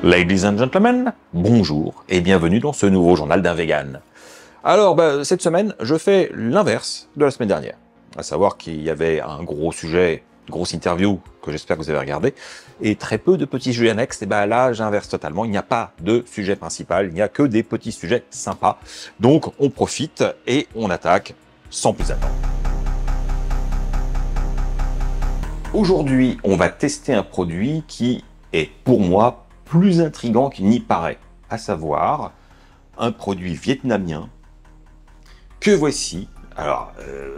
Ladies and gentlemen, bonjour et bienvenue dans ce nouveau journal d'un vegan. Alors, cette semaine, je fais l'inverse de la semaine dernière. À savoir qu'il y avait un gros sujet, une grosse interview que j'espère que vous avez regardé, et très peu de petits sujets annexes. Et là, j'inverse totalement. Il n'y a pas de sujet principal, il n'y a que des petits sujets sympas. Donc, on profite et on attaque sans plus attendre. Aujourd'hui, on va tester un produit qui est, pour moi, plus intriguant qu'il n'y paraît, à savoir un produit vietnamien que voici. Alors,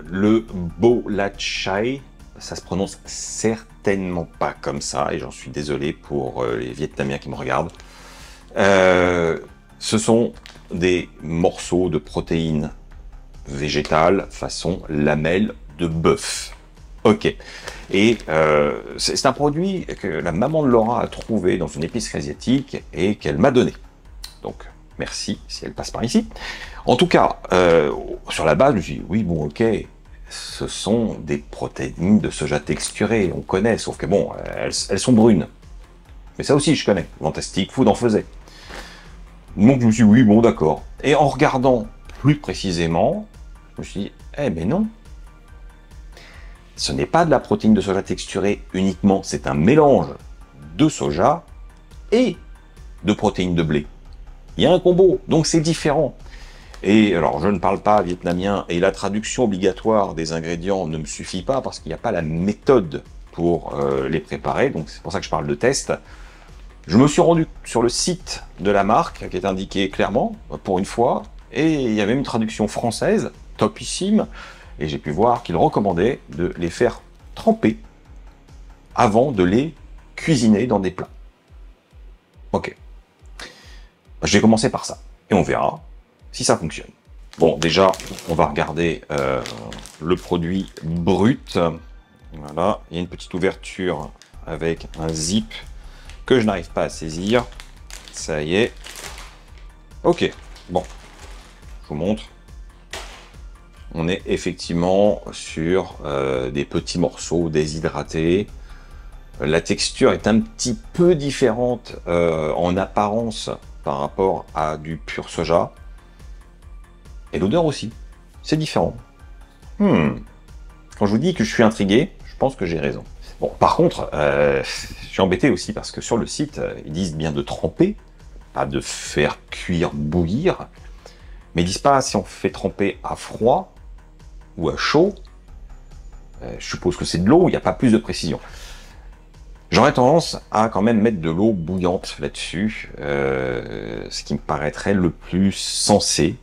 le Bo Lat Chai, ça se prononce certainement pas comme ça, et j'en suis désolé pour les Vietnamiens qui me regardent. Ce sont des morceaux de protéines végétales façon lamelle de bœuf. Ok. Et c'est un produit que la maman de Laura a trouvé dans une épicerie asiatique et qu'elle m'a donné. Donc, merci si elle passe par ici. En tout cas, sur la base, je me suis dit, oui, bon, ok, ce sont des protéines de soja texturées, on connaît, sauf que bon, elles sont brunes. Mais ça aussi, je connais. Fantastic Food en faisait. Donc, je me suis dit, oui, bon, d'accord. Et en regardant plus précisément, je me suis dit, eh, mais non. Ce n'est pas de la protéine de soja texturée uniquement, c'est un mélange de soja et de protéines de blé. Il y a un combo, donc c'est différent. Et alors, je ne parle pas vietnamien, et la traduction obligatoire des ingrédients ne me suffit pas, parce qu'il n'y a pas la méthode pour les préparer, donc c'est pour ça que je parle de test. Je me suis rendu sur le site de la marque, qui est indiqué clairement, pour une fois, et il y a même une traduction française, topissime, et j'ai pu voir qu'il recommandait de les faire tremper avant de les cuisiner dans des plats. Ok. Je vais commencer par ça, et on verra si ça fonctionne. Bon, déjà, on va regarder le produit brut. Voilà, il y a une petite ouverture avec un zip que je n'arrive pas à saisir. Ça y est. Ok, bon, je vous montre. On est effectivement sur des petits morceaux déshydratés. La texture est un petit peu différente en apparence par rapport à du pur soja. Et l'odeur aussi. C'est différent. Quand je vous dis que je suis intrigué, je pense que j'ai raison. Bon, par contre, je suis embêté aussi parce que sur le site, ils disent bien de tremper, pas de faire cuire, bouillir. Mais ils disent pas si on fait tremper à froid ou à chaud. Je suppose que c'est de l'eau, il n'y a pas plus de précision. J'aurais tendance à quand même mettre de l'eau bouillante là-dessus, ce qui me paraîtrait le plus sensé.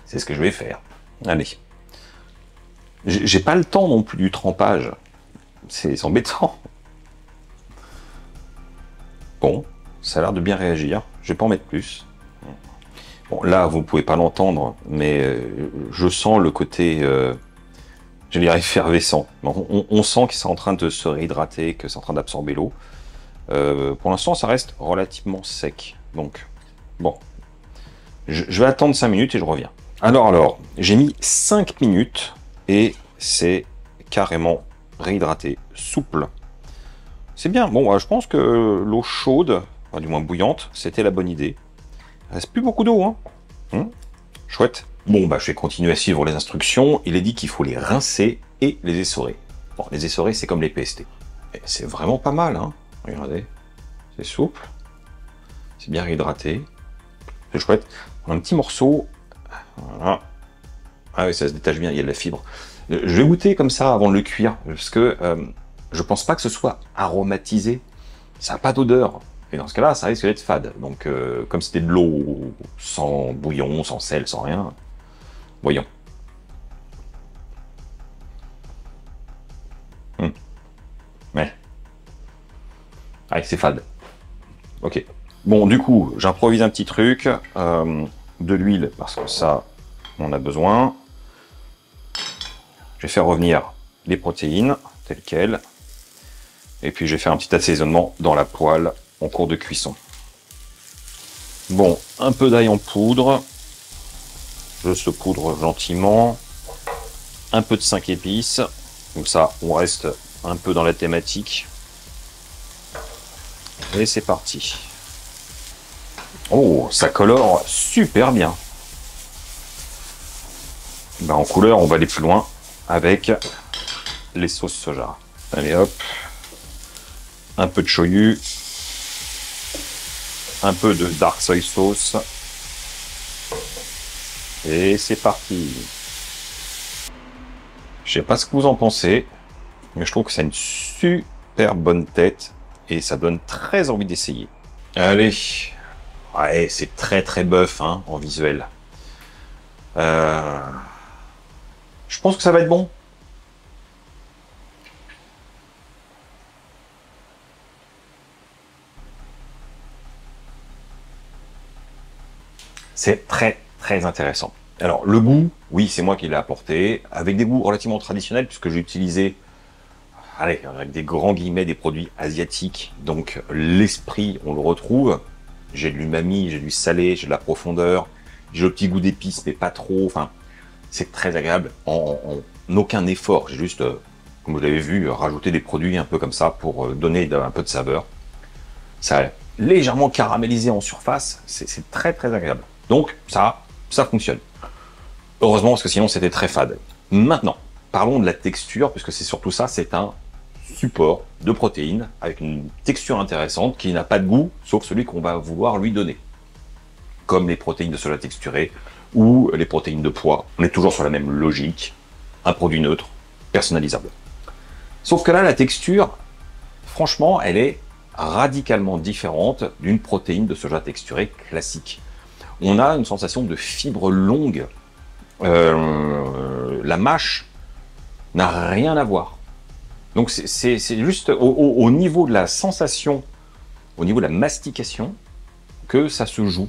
C'est ce que je vais faire. Allez. J'ai pas le temps non plus du trempage. C'est embêtant. Bon, ça a l'air de bien réagir. Je vais pas en mettre plus. Bon, là, vous pouvez pas l'entendre, mais je sens le côté, je dirais, effervescent. On sent que c'est en train de se réhydrater, que c'est en train d'absorber l'eau. Pour l'instant, ça reste relativement sec. Donc, bon. Je vais attendre 5 minutes et je reviens. Alors, j'ai mis 5 minutes et c'est carrément réhydraté, souple. C'est bien. Bon, je pense que l'eau chaude, enfin, du moins bouillante, c'était la bonne idée. Il reste plus beaucoup d'eau, hein. Chouette. Bon, je vais continuer à suivre les instructions. Il est dit qu'il faut les rincer et les essorer. Bon, les essorer, c'est comme les PST. C'est vraiment pas mal, hein. Regardez. C'est souple. C'est bien réhydraté. C'est chouette. Un petit morceau. Voilà. Ah oui, ça se détache bien, il y a de la fibre. Je vais goûter comme ça avant de le cuire, parce que je pense pas que ce soit aromatisé. Ça n'a pas d'odeur. Et dans ce cas-là, ça risque d'être fade. Donc, comme c'était de l'eau sans bouillon, sans sel, sans rien, voyons. Ouais. Ah, c'est fade. Ok. Bon, du coup, j'improvise un petit truc. De l'huile, parce que ça, on a besoin. Je vais faire revenir les protéines, telles quelles. Et puis, je vais faire un petit assaisonnement dans la poêle en cours de cuisson. Bon, un peu d'ail en poudre. Je saupoudre gentiment. Un peu de 5 épices. Comme ça, on reste un peu dans la thématique. Et c'est parti. Oh, ça colore super bien. Ben, en couleur, on va aller plus loin avec les sauces soja. Allez hop. Un peu de shoyu. Un peu de dark soy sauce. Et c'est parti. Je sais pas ce que vous en pensez, mais je trouve que ça a une super bonne tête et ça donne très envie d'essayer. Allez. Ouais, c'est très très bœuf hein, en visuel. Je pense que ça va être bon. C'est très très intéressant. Alors le goût, oui c'est moi qui l'ai apporté, avec des goûts relativement traditionnels puisque j'ai utilisé, allez, avec des grands guillemets, des produits asiatiques. Donc l'esprit, on le retrouve. J'ai de l'umami, j'ai du salé, j'ai de la profondeur, j'ai le petit goût d'épices mais pas trop. Enfin, c'est très agréable en aucun effort. J'ai juste, comme vous l'avez vu, rajouté des produits un peu comme ça pour donner un peu de saveur. Ça a légèrement caramélisé en surface, c'est très très agréable. Donc ça fonctionne. Heureusement parce que sinon c'était très fade. Maintenant, parlons de la texture puisque c'est surtout ça, c'est un support de protéines avec une texture intéressante qui n'a pas de goût sauf celui qu'on va vouloir lui donner. Comme les protéines de soja texturées ou les protéines de pois. On est toujours sur la même logique, un produit neutre, personnalisable. Sauf que là, la texture, franchement, elle est radicalement différente d'une protéine de soja texturée classique. On a une sensation de fibre longue. La mâche n'a rien à voir. Donc c'est juste au niveau de la sensation, au niveau de la mastication, que ça se joue.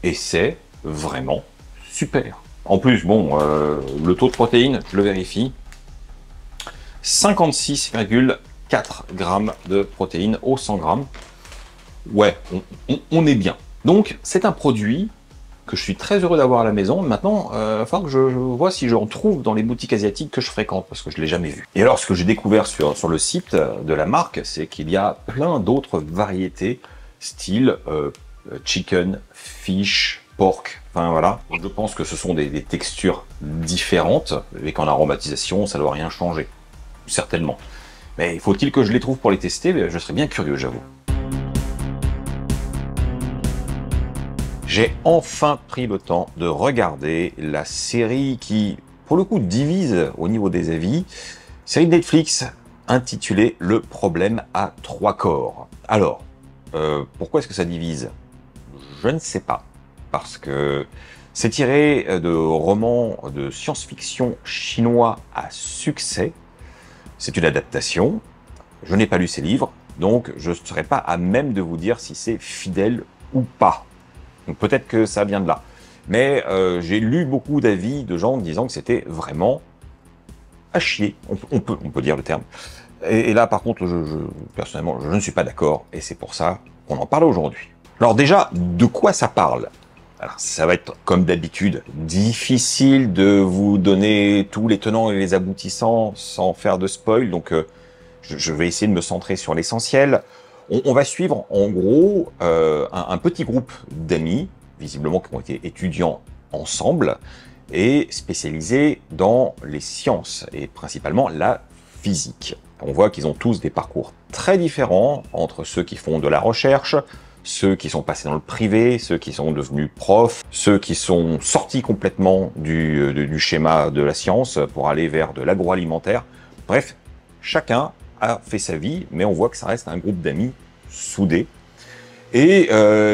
Et c'est vraiment super. En plus, bon, le taux de protéines, je le vérifie, 56,4 grammes de protéines au 100 grammes. Ouais, on est bien. Donc, c'est un produit que je suis très heureux d'avoir à la maison. Maintenant, il va falloir que je vois si j'en trouve dans les boutiques asiatiques que je fréquente, parce que je ne l'ai jamais vu. Et alors, ce que j'ai découvert sur le site de la marque, c'est qu'il y a plein d'autres variétés, style chicken, fish, pork, enfin voilà. Je pense que ce sont des textures différentes, et qu'en aromatisation, ça ne doit rien changer. Certainement. Mais faut-il que je les trouve pour les tester? Je serais bien curieux, j'avoue. J'ai enfin pris le temps de regarder la série qui, pour le coup, divise au niveau des avis. Série de Netflix intitulée Le problème à 3 corps. Alors, pourquoi est-ce que ça divise? Je ne sais pas. Parce que c'est tiré de romans de science-fiction chinois à succès. C'est une adaptation. Je n'ai pas lu ces livres, donc je ne serai pas à même de vous dire si c'est fidèle ou pas. Donc peut-être que ça vient de là. Mais j'ai lu beaucoup d'avis de gens disant que c'était vraiment à chier. On peut dire le terme. Et là, par contre, personnellement, je ne suis pas d'accord. Et c'est pour ça qu'on en parle aujourd'hui. Alors déjà, de quoi ça parle? Alors, ça va être, comme d'habitude, difficile de vous donner tous les tenants et les aboutissants sans faire de spoil. Donc, je vais essayer de me centrer sur l'essentiel. On va suivre, en gros, un petit groupe d'amis, visiblement qui ont été étudiants ensemble, et spécialisés dans les sciences, et principalement la physique. On voit qu'ils ont tous des parcours très différents entre ceux qui font de la recherche, ceux qui sont passés dans le privé, ceux qui sont devenus profs, ceux qui sont sortis complètement du schéma de la science pour aller vers de l'agroalimentaire. Bref, chacun a fait sa vie, mais on voit que ça reste un groupe d'amis soudés. Et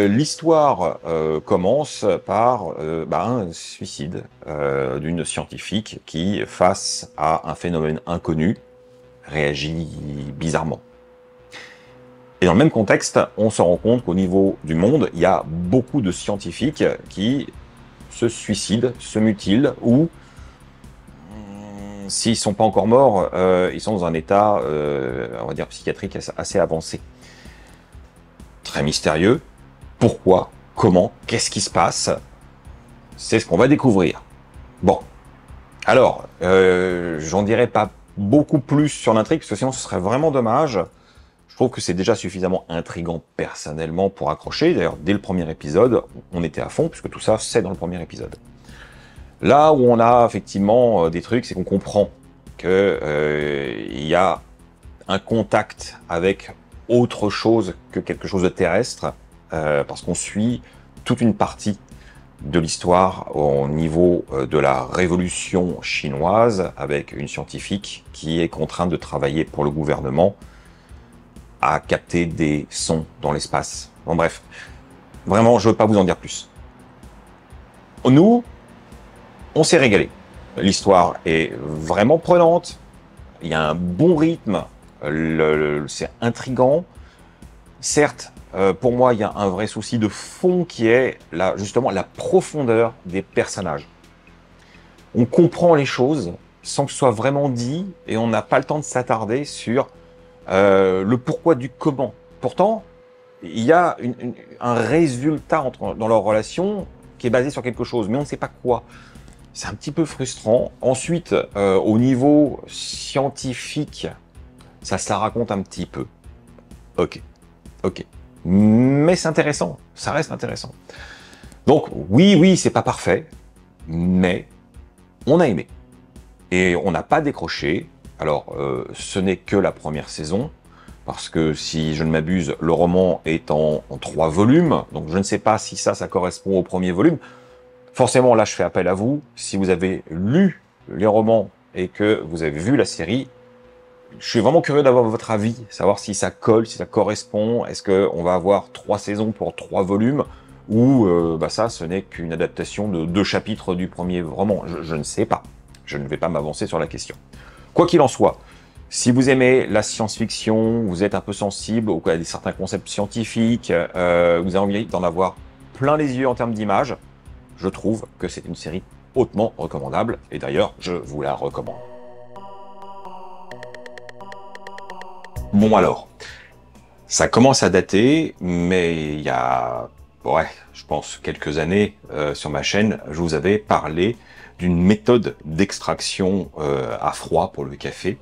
l'histoire commence par un suicide d'une scientifique qui, face à un phénomène inconnu, réagit bizarrement. Et dans le même contexte, on se rend compte qu'au niveau du monde, il y a beaucoup de scientifiques qui se suicident, se mutilent, ou s'ils ne sont pas encore morts, ils sont dans un état, on va dire, psychiatrique assez avancé. Très mystérieux. Pourquoi? Comment? Qu'est-ce qui se passe? C'est ce qu'on va découvrir. Bon. Alors, j'en dirai pas beaucoup plus sur l'intrigue, parce que sinon ce serait vraiment dommage. Je trouve que c'est déjà suffisamment intriguant personnellement pour accrocher. D'ailleurs, dès le premier épisode, on était à fond, puisque tout ça, c'est dans le premier épisode. Là où on a effectivement des trucs, c'est qu'on comprend que il y a un contact avec autre chose que quelque chose de terrestre, parce qu'on suit toute une partie de l'histoire au niveau de la révolution chinoise, avec une scientifique qui est contrainte de travailler pour le gouvernement à capter des sons dans l'espace. Bon bref, vraiment, je ne veux pas vous en dire plus. Nous, on s'est régalé. L'histoire est vraiment prenante, il y a un bon rythme, c'est intriguant. Certes, pour moi, il y a un vrai souci de fond qui est justement la profondeur des personnages. On comprend les choses sans que ce soit vraiment dit et on n'a pas le temps de s'attarder sur le pourquoi du comment. Pourtant, il y a un résultat dans leur relation qui est basé sur quelque chose, mais on ne sait pas quoi. C'est un petit peu frustrant. Ensuite, au niveau scientifique, ça se la raconte un petit peu. Ok. Mais c'est intéressant, ça reste intéressant. Donc oui, c'est pas parfait, mais on a aimé. Et on n'a pas décroché. Alors, ce n'est que la première saison, parce que si je ne m'abuse, le roman est en 3 volumes, donc je ne sais pas si ça correspond au premier volume. Forcément, là, je fais appel à vous. Si vous avez lu les romans et que vous avez vu la série, je suis vraiment curieux d'avoir votre avis, savoir si ça colle, si ça correspond. Est-ce qu'on va avoir 3 saisons pour 3 volumes ou ça, ce n'est qu'une adaptation de 2 chapitres du premier roman. Je ne sais pas. Je ne vais pas m'avancer sur la question. Quoi qu'il en soit, si vous aimez la science-fiction, vous êtes un peu sensible à certains concepts scientifiques, vous avez envie d'en avoir plein les yeux en termes d'image, je trouve que c'est une série hautement recommandable. Et d'ailleurs, je vous la recommande. Bon alors, ça commence à dater, mais il y a, je pense quelques années sur ma chaîne, je vous avais parlé d'une méthode d'extraction à froid pour le café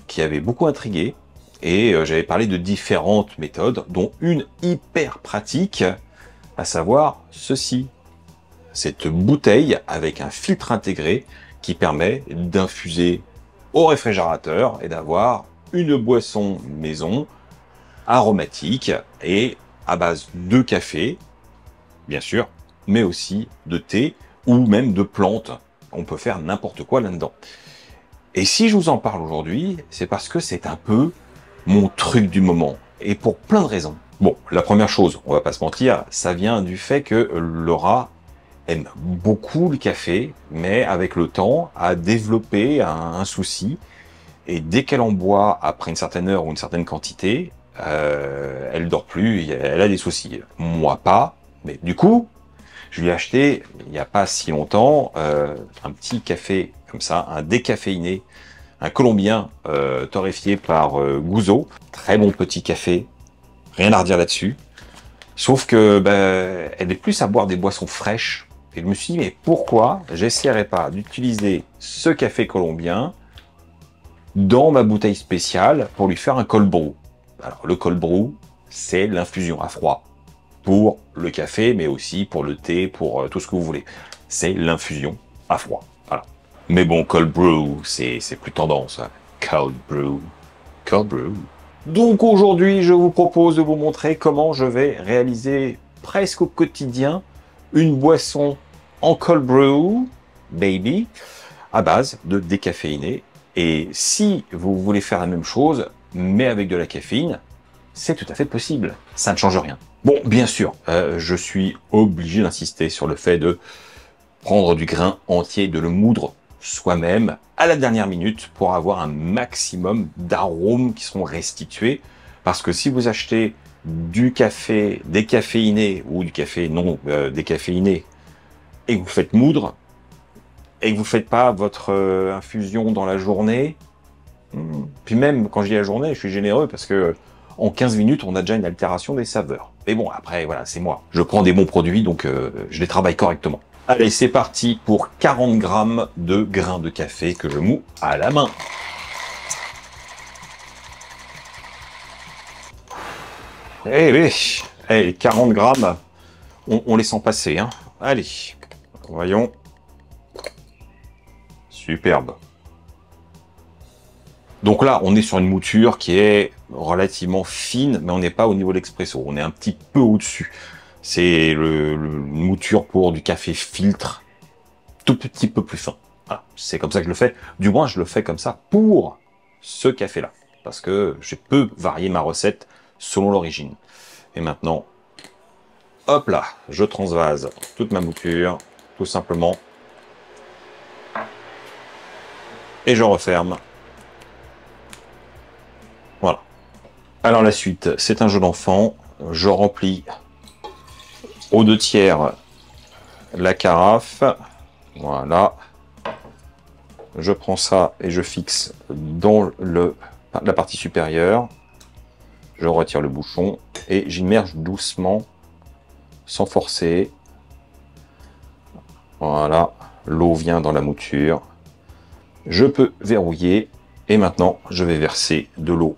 qui avait beaucoup intrigué, et j'avais parlé de différentes méthodes, dont une hyper pratique, à savoir ceci. Cette bouteille avec un filtre intégré qui permet d'infuser au réfrigérateur et d'avoir une boisson maison aromatique et à base de café, bien sûr, mais aussi de thé ou même de plantes. On peut faire n'importe quoi là-dedans. Et si je vous en parle aujourd'hui, c'est parce que c'est un peu mon truc du moment, et pour plein de raisons. Bon, la première chose, on va pas se mentir, ça vient du fait que Laura aime beaucoup le café, mais avec le temps a développé un souci, et dès qu'elle en boit après une certaine heure ou une certaine quantité, elle dort plus, elle a des soucis. Moi pas, mais du coup, je lui ai acheté, il n'y a pas si longtemps, un petit café comme ça, un décaféiné, un colombien torréfié par Gouzo. Très bon petit café, rien à redire là-dessus. Sauf que elle est plus à boire des boissons fraîches. Et je me suis dit, mais pourquoi j'essaierais pas d'utiliser ce café colombien dans ma bouteille spéciale pour lui faire un cold brew. Alors le cold brew, c'est l'infusion à froid pour le café, mais aussi pour le thé, pour tout ce que vous voulez. C'est l'infusion à froid. Voilà. Mais bon, cold brew, c'est plus tendance. Hein. Cold brew. Cold brew. Donc aujourd'hui, je vous propose de vous montrer comment je vais réaliser presque au quotidien une boisson en cold brew, baby, à base de décaféiné. Et si vous voulez faire la même chose, mais avec de la caféine, c'est tout à fait possible. Ça ne change rien. Bon, bien sûr, je suis obligé d'insister sur le fait de prendre du grain entier, de le moudre soi-même à la dernière minute pour avoir un maximum d'arômes qui seront restitués. Parce que si vous achetez du café décaféiné ou du café non décaféiné et que vous faites moudre et que vous faites pas votre infusion dans la journée, puis même quand je dis la journée, je suis généreux parce que en 15 minutes, on a déjà une altération des saveurs. Mais bon, après, voilà, c'est moi. Je prends des bons produits, donc je les travaille correctement. Allez, c'est parti pour 40 grammes de grains de café que je moue à la main. les 40 grammes, on les sent passer. Hein. Allez, voyons. Superbe. Donc là, on est sur une mouture qui est relativement fine, mais on n'est pas au niveau de l'expresso. On est un petit peu au-dessus. C'est une mouture pour du café filtre, tout petit peu plus fin. Voilà. C'est comme ça que je le fais. Du moins, je le fais comme ça pour ce café-là. Parce que je peux varier ma recette selon l'origine. Et maintenant, hop là, je transvase toute ma mouture, tout simplement. Et je referme. Voilà. Alors la suite, c'est un jeu d'enfant. Je remplis aux 2/3 la carafe. Voilà. Je prends ça et je fixe dans la partie supérieure. Je retire le bouchon et j'immerge doucement, sans forcer. Voilà. L'eau vient dans la mouture. Je peux verrouiller. Et maintenant, je vais verser de l'eau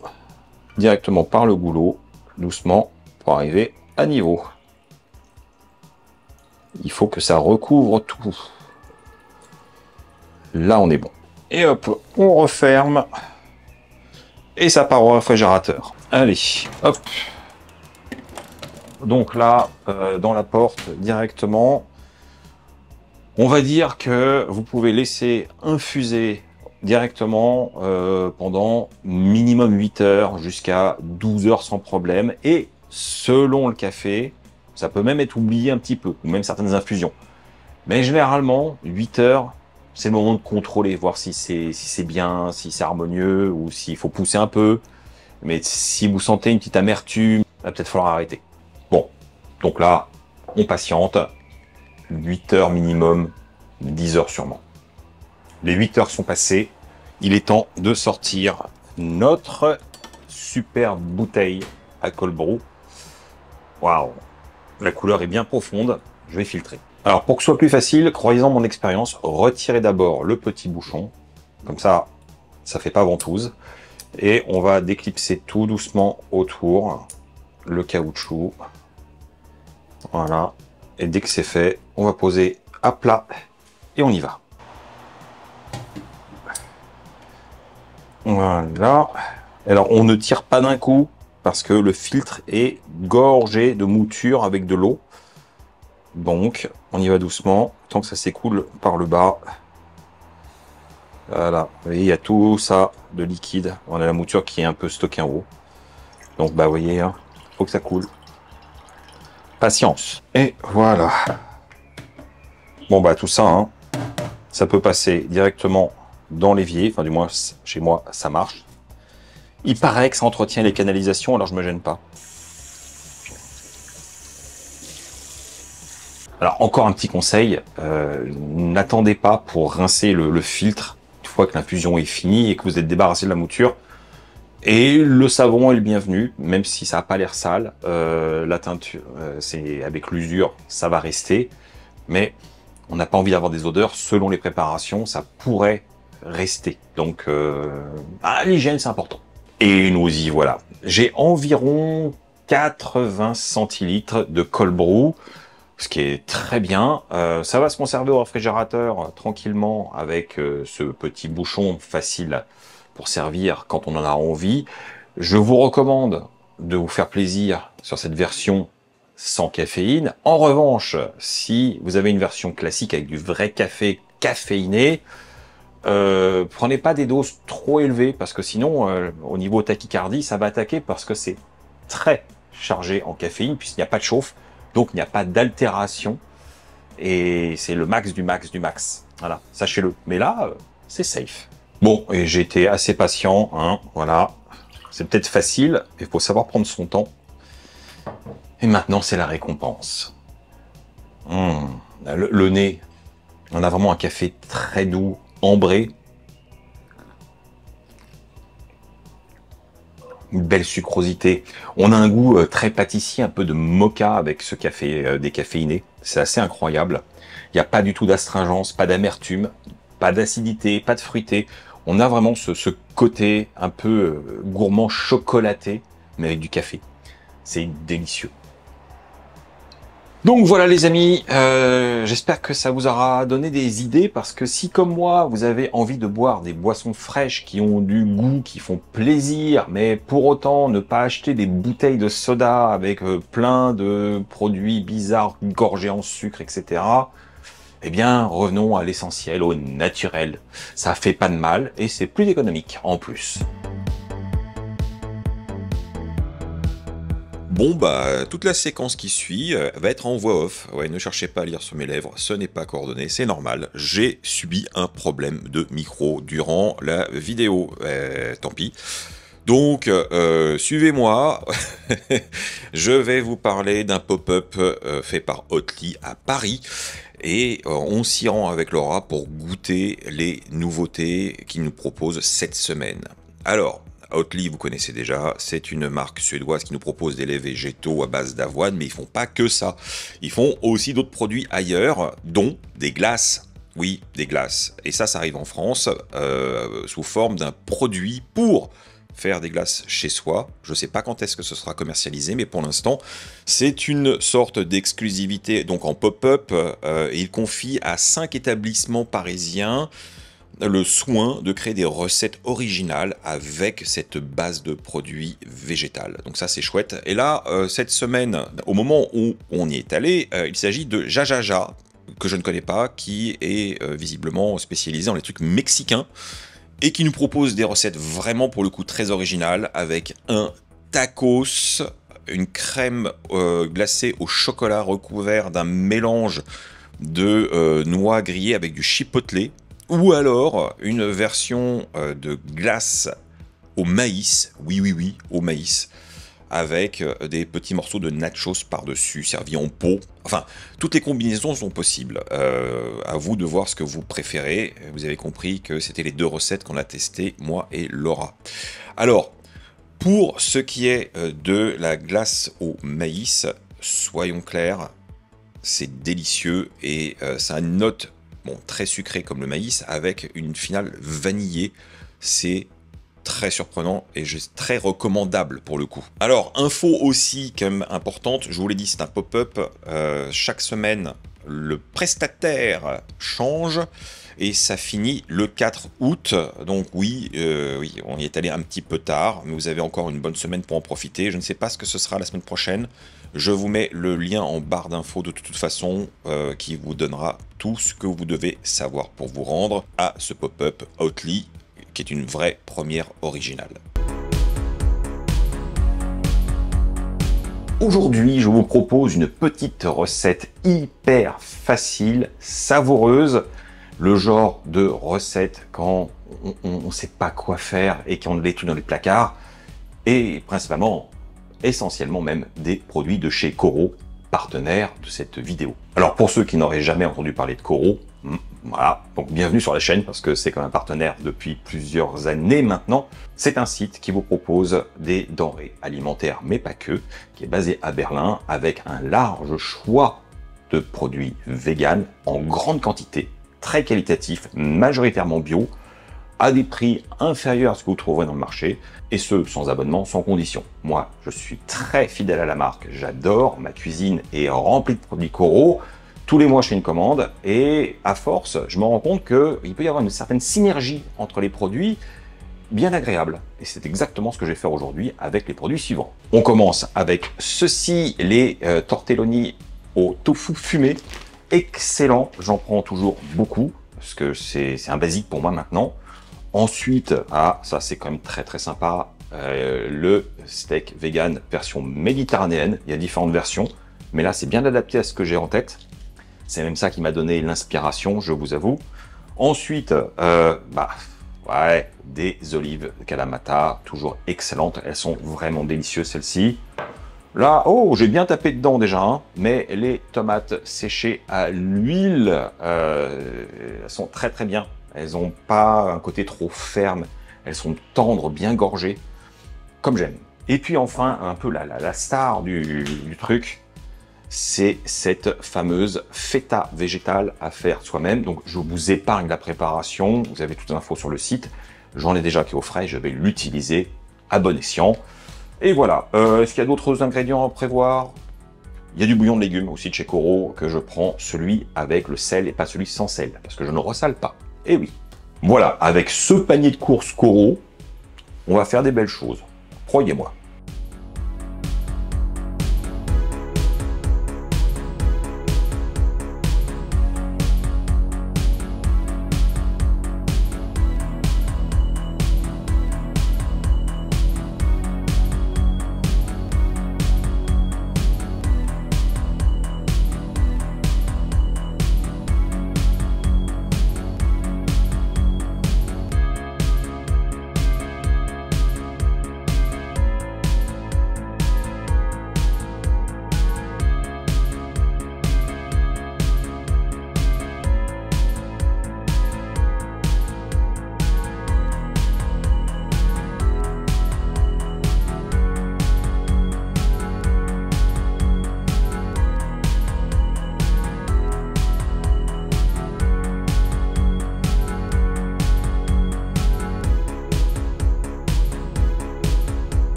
directement par le goulot, doucement, pour arriver à niveau. Il faut que ça recouvre tout. Là, on est bon. Et hop, on referme. Et ça part au réfrigérateur. Allez, hop. Donc là, dans la porte, directement, on va dire que vous pouvez laisser infuser directement pendant minimum 8 heures jusqu'à 12 heures sans problème. Et selon le café, ça peut même être oublié un petit peu, ou même certaines infusions. Mais généralement, 8 heures, c'est le moment de contrôler, voir si c'est bien, si c'est harmonieux, ou s'il faut pousser un peu. Mais si vous sentez une petite amertume, il va peut-être falloir arrêter. Bon, donc là, on patiente. 8 heures minimum, 10 heures sûrement. Les 8 heures sont passées. Il est temps de sortir notre superbe bouteille à cold brew. Waouh, la couleur est bien profonde. Je vais filtrer. Alors, pour que ce soit plus facile, croyez-en mon expérience, retirez d'abord le petit bouchon. Comme ça, ça fait pas ventouse. Et on va déclipser tout doucement autour le caoutchouc. Voilà. Et dès que c'est fait, on va poser à plat et on y va. Voilà. Alors, on ne tire pas d'un coup parce que le filtre est gorgé de mouture avec de l'eau. Donc, on y va doucement, tant que ça s'écoule par le bas. Voilà. Vous voyez, il y a tout ça de liquide. On a la mouture qui est un peu stockée en haut. Donc, bah, vous voyez, hein, faut que ça coule. Patience. Et voilà. Bon, bah, tout ça, hein, ça peut passer directement dans l'évier. Enfin, du moins, chez moi, ça marche. Il paraît que ça entretient les canalisations, alors je me gêne pas. Alors, encore un petit conseil. N'attendez pas pour rincer le filtre une fois que l'infusion est finie et que vous êtes débarrassé de la mouture. Et le savon est le bienvenu, même si ça n'a pas l'air sale. La teinture, c'est avec l'usure, ça va rester. Mais on n'a pas envie d'avoir des odeurs. Selon les préparations, ça pourrait rester. Donc, l'hygiène, c'est important. Et nous y voilà. J'ai environ 80 centilitres de cold brew, ce qui est très bien. Ça va se conserver au réfrigérateur tranquillement avec ce petit bouchon facile pour servir quand on en a envie. Je vous recommande de vous faire plaisir sur cette version sans caféine. En revanche, si vous avez une version classique avec du vrai café caféiné, prenez pas des doses trop élevées parce que sinon, au niveau tachycardie, ça va attaquer parce que c'est très chargé en caféine puisqu'il n'y a pas de chauffe, donc il n'y a pas d'altération et c'est le max du max du max. Voilà, sachez-le. Mais là, c'est safe. Bon, et j'ai été assez patient, hein, voilà. C'est peut-être facile, il faut savoir prendre son temps. Et maintenant, c'est la récompense. Le nez, on a vraiment un café très doux, ambré. Une belle sucrosité. On a un goût très pâtissier, un peu de mocha avec ce café décaféiné. C'est assez incroyable. Il n'y a pas du tout d'astringence, pas d'amertume, pas d'acidité, pas de fruité. On a vraiment ce côté un peu gourmand chocolaté, mais avec du café. c'est délicieux. Donc voilà les amis, j'espère que ça vous aura donné des idées, parce que si comme moi vous avez envie de boire des boissons fraîches qui ont du goût, qui font plaisir, mais pour autant ne pas acheter des bouteilles de soda avec plein de produits bizarres gorgés en sucre, etc. Eh bien revenons à l'essentiel, au naturel. Ça fait pas de mal et c'est plus économique en plus. Bon bah, toute la séquence qui suit va être en voix off. Ouais, ne cherchez pas à lire sur mes lèvres, ce n'est pas coordonné, c'est normal. J'ai subi un problème de micro durant la vidéo. Tant pis. Donc, suivez-moi. Je vais vous parler d'un pop-up fait par Oatly à Paris. Et on s'y rend avec Laura pour goûter les nouveautés qu'ils nous proposent cette semaine. Alors, Oatly, vous connaissez déjà, c'est une marque suédoise qui nous propose des laits végétaux à base d'avoine, mais ils font pas que ça. Ils font aussi d'autres produits ailleurs, dont des glaces. Oui, des glaces. Et ça arrive en France sous forme d'un produit pour faire des glaces chez soi. Je ne sais pas quand est-ce que ce sera commercialisé, mais pour l'instant, c'est une sorte d'exclusivité. Donc en pop-up, il confie à 5 établissements parisiens le soin de créer des recettes originales avec cette base de produits végétales. Donc ça c'est chouette. Et là, cette semaine, au moment où on y est allé, il s'agit de Jajaja, que je ne connais pas, qui est visiblement spécialisé dans les trucs mexicains et qui nous propose des recettes vraiment pour le coup très originales, avec un tacos, une crème glacée au chocolat recouvert d'un mélange de noix grillées avec du chipotle, ou alors une version de glace au maïs, oui, au maïs, avec des petits morceaux de nachos par-dessus, servis en pot. Enfin, toutes les combinaisons sont possibles. À vous de voir ce que vous préférez. Vous avez compris que c'était les 2 recettes qu'on a testées, moi et Laura. Alors, pour ce qui est de la glace au maïs, soyons clairs, c'est délicieux et ça a une note très sucrée comme le maïs, avec une finale vanillée. C'est très surprenant et très recommandable pour le coup. Alors, info aussi quand même importante, je vous l'ai dit, c'est un pop-up. Chaque semaine, le prestataire change et ça finit le 4 août. Donc oui, on y est allé un petit peu tard, mais vous avez encore une bonne semaine pour en profiter. Je ne sais pas ce que ce sera la semaine prochaine. Je vous mets le lien en barre d'infos de toute façon qui vous donnera tout ce que vous devez savoir pour vous rendre à ce pop-up Oatly, qui est une vraie première originale. Aujourd'hui, je vous propose une petite recette hyper facile, savoureuse, le genre de recette quand on ne sait pas quoi faire et qu'on les tout dans les placards, et principalement, essentiellement même, des produits de chez Coro, partenaire de cette vidéo. Alors pour ceux qui n'auraient jamais entendu parler de Coro, voilà, donc bienvenue sur la chaîne parce que c'est quand même un partenaire depuis plusieurs années maintenant. C'est un site qui vous propose des denrées alimentaires, mais pas que, qui est basé à Berlin avec un large choix de produits véganes en grande quantité, très qualitatifs, majoritairement bio, à des prix inférieurs à ce que vous trouverez dans le marché, et ce, sans abonnement, sans condition. Moi, je suis très fidèle à la marque, j'adore, ma cuisine est remplie de produits Coro. Tous les mois, je fais une commande et à force, je me rends compte qu'il peut y avoir une certaine synergie entre les produits bien agréable. Et c'est exactement ce que je vais faire aujourd'hui avec les produits suivants. On commence avec ceci, les tortelloni au tofu fumé. Excellent, j'en prends toujours beaucoup parce que c'est un basique pour moi maintenant. Ensuite, ça c'est quand même très sympa, le steak vegan version méditerranéenne. Il y a différentes versions, mais là c'est bien adapté à ce que j'ai en tête. C'est même ça qui m'a donné l'inspiration, je vous avoue. Ensuite, des olives Kalamata, toujours excellentes. Elles sont vraiment délicieuses, celles-ci. Là, j'ai bien tapé dedans déjà, hein, mais les tomates séchées à l'huile, elles sont très bien. Elles n'ont pas un côté trop ferme. Elles sont tendres, bien gorgées, comme j'aime. Et puis enfin, un peu la star du truc, c'est cette fameuse feta végétale à faire soi-même. Donc je vous épargne la préparation, vous avez toutes les infos sur le site. J'en ai déjà qui est au frais, je vais l'utiliser à bon escient. Et voilà. Est-ce qu'il y a d'autres ingrédients à prévoir? Il y a du bouillon de légumes aussi de chez Coro, que je prends celui avec le sel et pas celui sans sel, parce que je ne ressale pas. Et oui. Voilà, avec ce panier de courses Coro, on va faire des belles choses. Croyez-moi.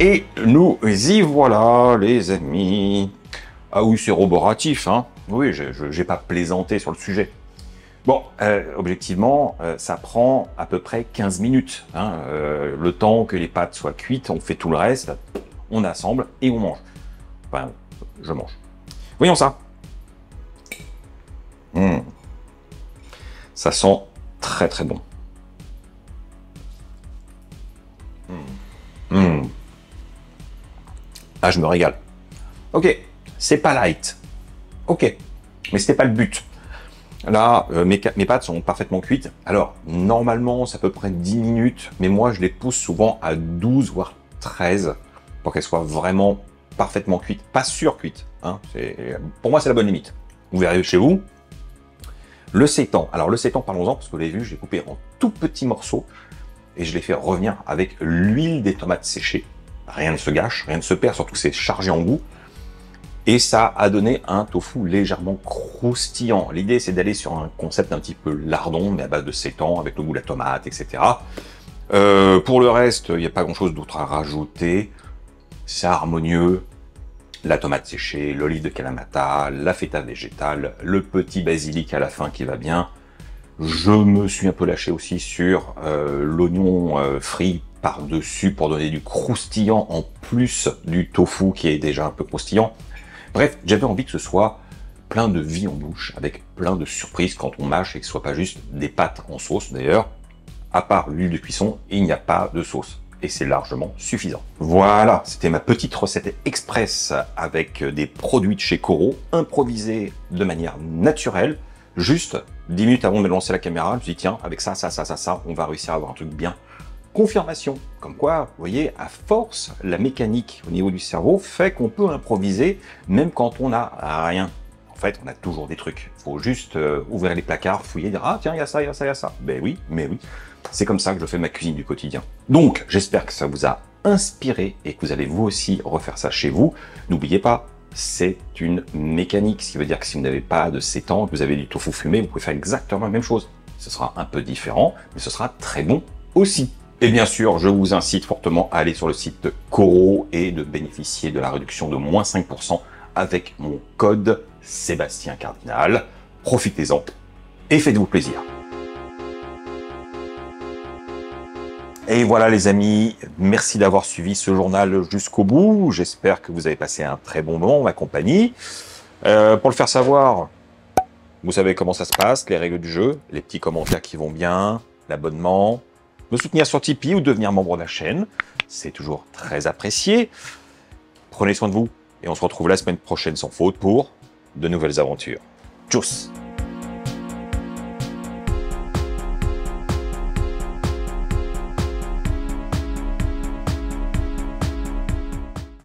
Et nous y voilà, les amis. Ah oui, c'est roboratif, hein. Oui, j'ai pas plaisanté sur le sujet. Bon, objectivement, ça prend à peu près 15 minutes. Hein, le temps que les pâtes soient cuites, on fait tout le reste, on assemble et on mange. Enfin, je mange. Voyons ça. Ça sent très très bon. Ah, je me régale. Ok, c'est pas light. Ok, mais c'était pas le but. Là, mes pâtes sont parfaitement cuites. Alors, normalement, c'est à peu près 10 minutes, mais moi, je les pousse souvent à 12, voire 13, pour qu'elles soient vraiment parfaitement cuites. Pas surcuites. Hein. Pour moi, c'est la bonne limite. Vous verrez chez vous. Le sétan. Alors, le sétan, parlons-en, parce que vous l'avez vu, je l'ai coupé en tout petits morceaux, et je l'ai fait revenir avec l'huile des tomates séchées. Rien ne se gâche, rien ne se perd, surtout que c'est chargé en goût. Et ça a donné un tofu légèrement croustillant. L'idée, c'est d'aller sur un concept un petit peu lardon, mais à base de sétan, avec le goût de la tomate, etc. Pour le reste, il n'y a pas grand-chose d'autre à rajouter. C'est harmonieux. La tomate séchée, l'olive de Kalamata, la feta végétale, le petit basilic à la fin qui va bien. Je me suis un peu lâché aussi sur l'oignon frit par-dessus pour donner du croustillant en plus du tofu qui est déjà un peu croustillant. Bref, j'avais envie que ce soit plein de vie en bouche, avec plein de surprises quand on mâche et que ce soit pas juste des pâtes en sauce. D'ailleurs, à part l'huile de cuisson, il n'y a pas de sauce. Et c'est largement suffisant. Voilà, c'était ma petite recette express avec des produits de chez Coro, improvisés de manière naturelle. Juste 10 minutes avant de me lancer la caméra, je me suis dit tiens, avec ça, on va réussir à avoir un truc bien. confirmation. Comme quoi, vous voyez, à force, la mécanique au niveau du cerveau fait qu'on peut improviser même quand on n'a rien. En fait, on a toujours des trucs. Il faut juste ouvrir les placards, fouiller, dire « Ah tiens, il y a ça, il y a ça, il y a ça. » Ben oui, mais oui. C'est comme ça que je fais ma cuisine du quotidien. Donc, j'espère que ça vous a inspiré et que vous allez vous aussi refaire ça chez vous. N'oubliez pas, c'est une mécanique, ce qui veut dire que si vous n'avez pas de sétan, que vous avez du tofu fumé, vous pouvez faire exactement la même chose. Ce sera un peu différent, mais ce sera très bon aussi. Et bien sûr, je vous incite fortement à aller sur le site de Coro et de bénéficier de la réduction de moins 5% avec mon code Sébastien Cardinal. Profitez-en et faites-vous plaisir. Et voilà les amis, merci d'avoir suivi ce journal jusqu'au bout. J'espère que vous avez passé un très bon moment en ma compagnie. Pour le faire savoir, vous savez comment ça se passe, les règles du jeu, les petits commentaires qui vont bien, l'abonnement, me soutenir sur Tipeee ou devenir membre de la chaîne. C'est toujours très apprécié. Prenez soin de vous et on se retrouve la semaine prochaine sans faute pour de nouvelles aventures. Tchuss!